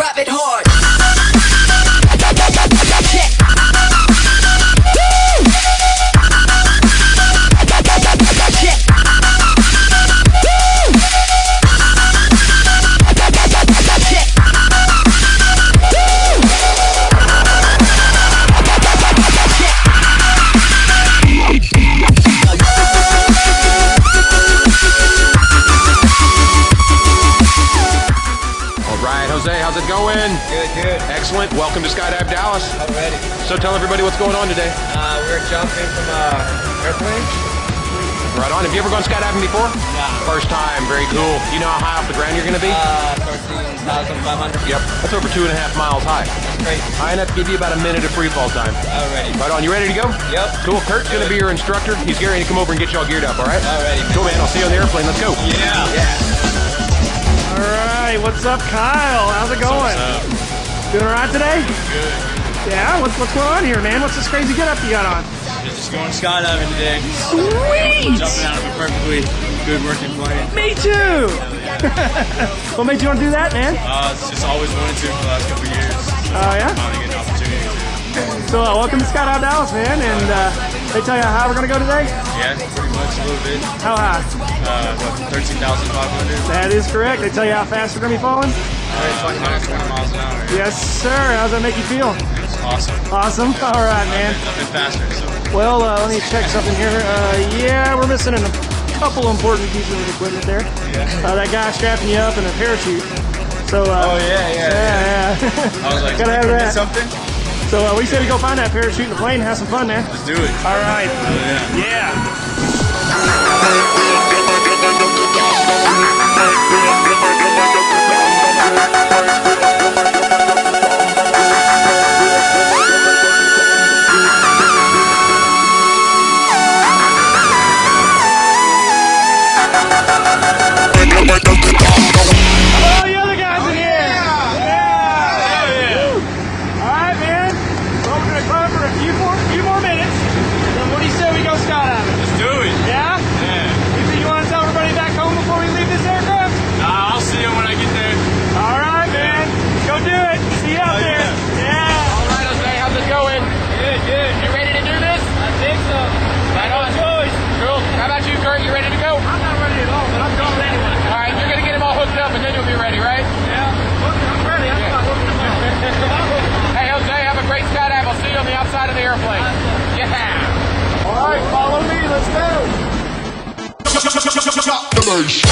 drop it hard. Jose, how's it going? Good. Excellent. Welcome to Skydive Dallas. Already. So tell everybody what's going on today. We're jumping from an airplane. Right on. Have you ever gone skydiving before? No. First time. Very cool. You know how high off the ground you're going to be? 13,500. Yep. That's over 2.5 miles high. That's crazy. High enough to give you about a minute of free fall time. Already. Right on. You ready to go? Yep. Cool. Kurt's going to be your instructor. He's getting ready to come over and get you all geared up, all right? Already. Cool, man. I'll see you on the airplane. Let's go. Yeah. All right, what's up, Kyle? How's it going? What's up? Doing all right today? Good. Yeah. What's going on here, man? What's this crazy getup you got on? Just going skydiving today. Sweet. Jumping out of a perfectly good working plane. Me too. What made you want to do that, man? It's just always wanted to for the last couple of years. Oh yeah. Finally get an opportunity to. So welcome to Skydive Dallas, man. And they tell you how high we're gonna go today? Yeah, pretty much a little bit. How high? 13,500. That is correct. They tell you how fast we're gonna be falling? 20 miles an hour. Yes, sir. How's that make you feel? It's awesome. Awesome. All right, man. Nothing faster. So Well, let me check something here. Yeah, we're missing a couple important pieces of equipment there. That guy strapping you up in a parachute. So. Yeah. I was like, Gotta have that. something. So we said we go find that parachute in the plane and have some fun, man. Let's do it. All right. Yeah. Oh, the other guys in here. Yeah. All right, man. Well, we're gonna climb for a few more minutes. Then what do you say we go skydiving? Let's do it. Yeah. You want to tell everybody back home before we leave this aircraft? I'll see you when I get there. All right, man. Go do it. See you out there. Yeah. All right, Jose, how's it going? Good. You ready to do this? I think so. Right on. Cool. How about you, Kurt? You ready to go? I'm not ready at all, but I'm going anyway. All right, you're going to get him all hooked up and then you'll be ready, right? Yeah. I'm ready. I'm not looking at Hey, Jose, have a great skydive. I'll see you on the outside of the airplane. Yeah. All right, follow me. Let's go. The bass.